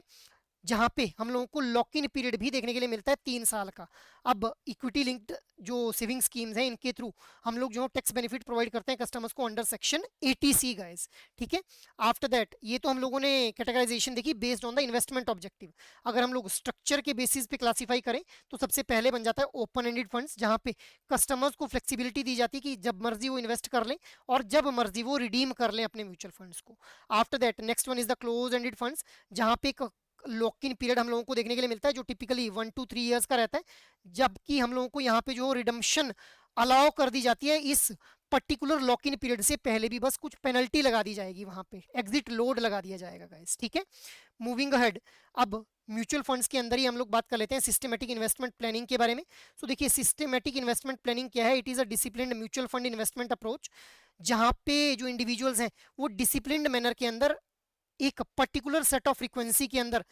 S1: जहां पे हम लोगों को लॉक इन पीरियड भी देखने के लिए मिलता है 3 साल का। अब इक्विटी लिंक्ड जो सेविंग स्कीम्स हैं इनके थ्रू हम लोग जो टैक्स बेनिफिट प्रोवाइड करते हैं कस्टमर्स को अंडर सेक्शन 80C गाइस। ठीक है, आफ्टर दैट ये तो हम लोगों ने कैटेगराइजेशन देखी based on the investment objective. अगर हम लोग स्ट्रक्चर के बेसिस पे क्लासीफाई करें तो सबसे पहले बन जाता है ओपन एंडेड फंड्स, जहां पे कस्टमर्स को फ्लेक्सिबिलिटी दी जाती है कि जब मर्जी वो इन्वेस्ट कर लें और जब मर्जी वो रिडीम कर लें अपने म्यूचुअल फंड्स को। After that next one is the closed ended funds, जहां पे लॉक इन पीरियड हम लोगों को देखने के लिए मिलता है जो टिपिकली 1 to 3 ईयर्स का रहता है, जबकि हम लोगों को यहाँ पे जो रिडम्पशन अलाउ कर दी जाती है इस पर्टिकुलर लॉक इन पीरियड से पहले भी, बस कुछ पेनल्टी लगा दी जाएगी, वहां पे एग्जिट लोड लगा दिया जाएगा गाइस। ठीक है, मूविंग अहेड। अब म्यूचुअल फंड्स के अंदर ही हम लोग बात कर लेते हैं सिस्टमेटिक इन्वेस्टमेंट प्लानिंग के बारे में। सो देखिए सिस्टमेटिक इन्वेस्टमेंट प्लानिंग क्या है, it is a disciplined mutual fund investment approach, जहां पे जो इंडिविजुअल्स हैं वो डिसिप्लिन्ड मैनर के अंदर एक पर्टिकुलर सेट ऑफ फ्रीक्वेंसी के अंदर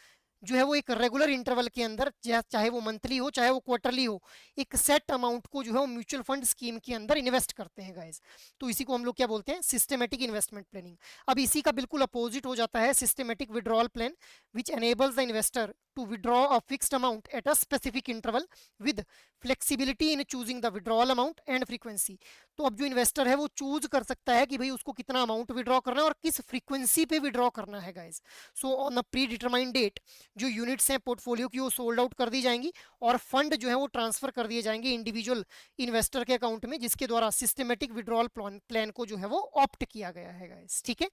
S1: जो है वो एक रेगुलर इंटरवल के अंदर, चाहे वो मंथली हो चाहे वो क्वार्टरली हो, एक सेट अमाउंट को जो है वो म्यूचुअल फंड स्कीम के अंदर इन्वेस्ट करते हैं गाइस। तो इसी को हम लोग क्या बोलते हैं, सिस्टमेटिक इन्वेस्टमेंट प्लानिंग। अब इसी का बिल्कुल अपोजिट हो जाता है systematic withdrawal plan, which enables the investor to withdraw a fixed amount at a specific interval with flexibility in choosing the withdrawal amount and frequency. तो अब जो इन्वेस्टर है वो चूज कर सकता है कि भाई उसको कितना अमाउंट विड्रॉ करना है और किस फ्रीक्वेंसी पे विड्रॉ करना है guys. So on a predetermined date जो यूनिट्स हैं पोर्टफोलियो की वो सोल्ड आउट कर दी जाएंगी और फंड जो है वो ट्रांसफर कर दिए जाएंगे इंडिविजुअल इन्वेस्टर के अकाउंट में, जिसके द्वारा सिस्टमेटिक विड्रॉल प्लान को जो है वो ऑप्ट किया गया है गाइस। ठीक है,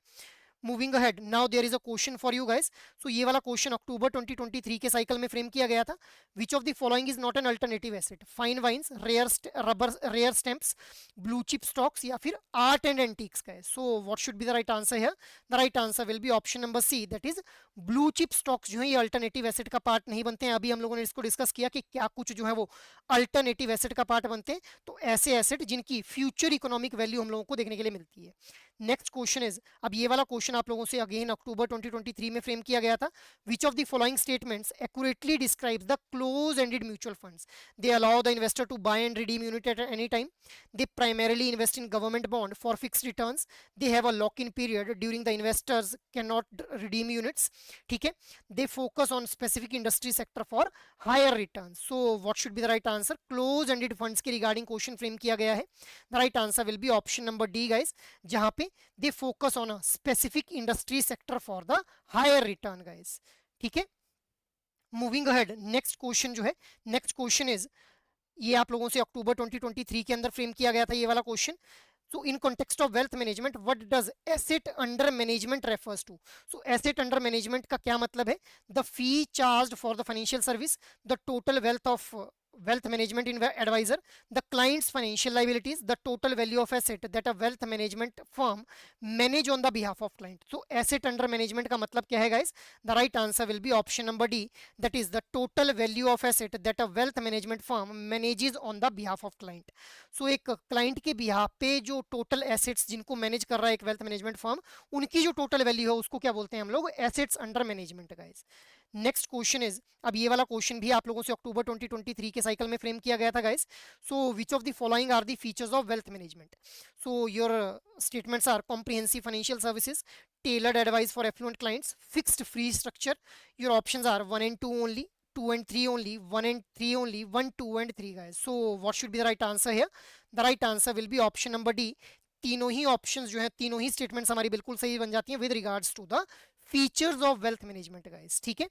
S1: moving ahead, now there is a question for you guys. So ये वाला क्वेश्चन अक्टूबर 2023 के साइकिल में फ्रेम किया गया था। Which of the following is not an alternative asset, fine wines, rare stamps, blue chip stocks या फिर आर्ट एंड एंटीक्स का है। So what should be the right answer here, the right answer will be option number C, that is blue chip stocks जो है ये अल्टरनेटिव एसेट का पार्ट नहीं बनते हैं। अभी हम लोगों ने इसको डिस्कस किया कि क्या कुछ जो है वो अल्टरनेटिव एसेट का पार्ट बनते हैं, तो ऐसे एसेट जिनकी फ्यूचर इकोनॉमिक वैल्यू हम लोगों को देखने के लिए मिलती है। नेक्स्ट क्वेश्चन इज, अब ये वाला क्वेश्चन आप लोगों से अगेन अक्टूबर 2023 में फ्रेम किया गया था। Which of the following statements accurately describes the closed ended mutual funds, they allow the investor to buy and redeem unit at any time, they primarily invest in government bond for fixed returns, they have a lock in period during the investors cannot redeem units, ठीक है, they focus on specific industry sector for higher returns। so what should be the right answer, close ended funds के regarding क्वेश्चन फ्रेम किया गया है। the right answer will be option number D guys, जहां पे they focus on a specific industry sector for the higher return guys। ठीक है, मूविंग अहेड, नेक्स्ट क्वेश्चन जो है, नेक्स्ट क्वेश्चन इज, ये आप लोगों से अक्टूबर 2023 के अंदर फ्रेम किया गया था ये वाला question. So in context of wealth management what does asset under management refers to. So asset under management का क्या मतलब है, the fee charged for the financial service, the total wealth of wealth management advisor, the client's financial liabilities, the total value of asset that a wealth management firm manage on the behalf of client। so asset under management का मतलब क्या है guys, the right answer will be option number D, that is the total value of asset that a wealth management firm manages on the behalf of client। so एक client के behalf पे जो total assets जिनको manage कर रहा है एक wealth management firm, उनकी जो total value है उसको क्या बोलते हैं हम लोग, assets under management guys। Next question is, अब ये वाला क्वेश्चन भी आप लोगों से अक्टूबर 2023 के साइकिल में फ्रेम किया गया था guys. So which of the following are the features of wealth management. So your statements are comprehensive financial services, tailored advice for affluent clients, fixed fee structure। your options are 1 and 2 only, 2 and 3 only, 1 and 3 only, 1, 2 and 3 guys। so what should be the right answer here, the right answer will be option number D। तीनों ही ऑप्शंस जो है, तीनों ही स्टेटमेंट्स हमारी बिल्कुल सही बन जाती हैं with regards to the features of wealth management guys. ठीक है,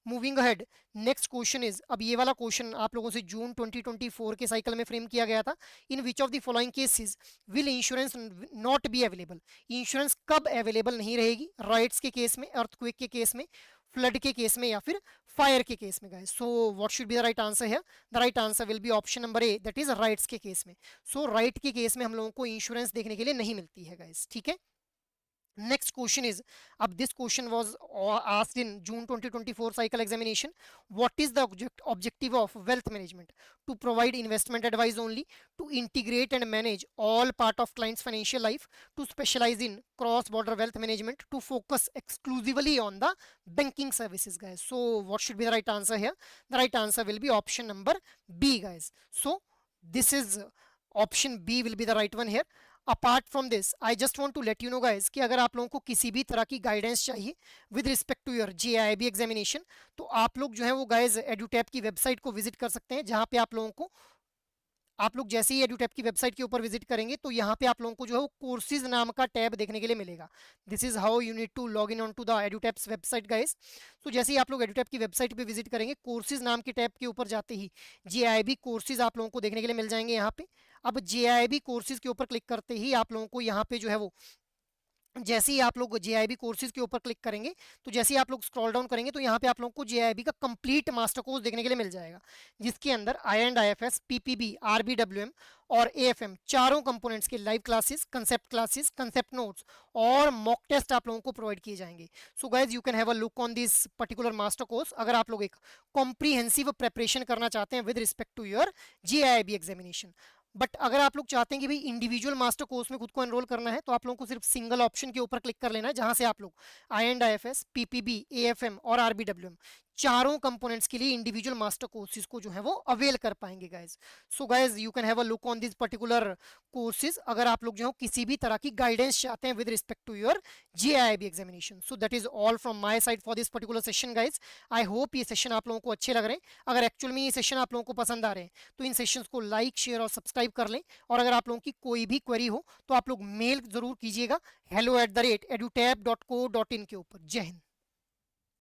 S1: moving ahead, next question is, अब ये वाला क्वेश्चन आप लोगों से जून 2024 के साइकिल में फ्रेम किया गया था। In which of the following cases will insurance not be available, insurance कब अवेलेबल नहीं रहेगी, राइट्स के केस में, अर्थक्वेक के केस में, फ्लड के केस में या फिर फायर के केस में guys. So what should be the right answer है, the right answer will be option number A, that is riots के केस में। सो राइट के केस में हम लोगों को इंश्योरेंस देखने के लिए नहीं मिलती है गाइस। ठीक है, next question is, अब this question was asked in June 2024 cycle examination, what is the objective of wealth management, to provide investment advice only, to integrate and manage all part of client's financial life, to specialize in cross border wealth management, to focus exclusively on the banking services guys। so what should be the right answer here, the right answer will be option number B guys। so this is option B will be the right one here। Apart from this I just want to let you know guys कि अगर आप लोगों को किसी भी तरह की गाइडेंस चाहिए with respect to your JIIB examination, तो आप लोग जो है वो गाइज एडुटैप की वेबसाइट को विजिट कर सकते हैं, जहां पे आप लोगों को, आप लोग जैसे ही एडुटैप की वेबसाइट के ऊपर विजिट करेंगे तो यहाँ पे आप लोगों को जो है वो कोर्सेज नाम का टैब देखने के लिए मिलेगा। This is how you need to log in on to the Edutaps website guys. तो जैसे ही आप लोग एडुटैप की वेबसाइट पे विजिट करेंगे, कोर्सेज नाम के टैब के ऊपर जाते ही JIIB कोर्सेज आप लोगों को देखने के लिए मिल जाएंगे यहाँ पे। अब JIIB कोर्सेज के ऊपर क्लिक करते ही आप लोगों को यहाँ पे जो है वो जैसे ही आप लोग जेआईबी कोर्सेज के ऊपर क्लिक करेंगे, तो जैसे ही आप लोग स्क्रॉल डाउन करेंगे तो यहाँ पे आप लोगों को जेआईबी का कंप्लीट मास्टर कोर्स देखने के लिए मिल जाएगा, जिसके अंदर I and IFS, PPB, RBWM और एएफएम चारों कंपोनेंट्स के लाइव क्लासेस, कंसेप्ट नोट्स और मॉक टेस्ट आप लोगों को प्रोवाइड किए जाएंगे। So guys you can have a look on this particular master course अगर आप लोग एक कॉम्प्रीहेंसिव प्रेपरेशन करना चाहते हैं with respect to your JAIIB examination. But अगर आप लोग चाहते हैं कि भाई इंडिविजुअल मास्टर कोर्स में खुद को एनरोल करना है, तो आप लोगों को सिर्फ सिंगल ऑप्शन के ऊपर क्लिक कर लेना है, जहां से आप लोग आई एंड आईएफएस, पीपीबी, एएफएम और आरबीडब्ल्यूएम चारों कंपोनेंट्स के लिए इंडिविजुअल मास्टर कोर्सेज को जो है वो अवेल कर पाएंगे guys. So guys you can have a look on this particular courses अगर आप लोग जो है किसी भी तरह की गाइडेंस चाहते हैं with respect to your JAIIB examination. So that is all from my side for this particular session guys. I hope ये सेशन आप लोगों को अच्छे लग रहे हैं। अगर एक्चुअल में ये सेशन आप लोगों को पसंद आ रहे हैं तो इन सेशंस को लाइक, शेयर और सब्सक्राइब कर लें। और अगर आप लोगों की कोई भी क्वेरी हो तो आप लोग मेल जरूर कीजिएगा hello@edutap.co.in के ऊपर। जय हिंद।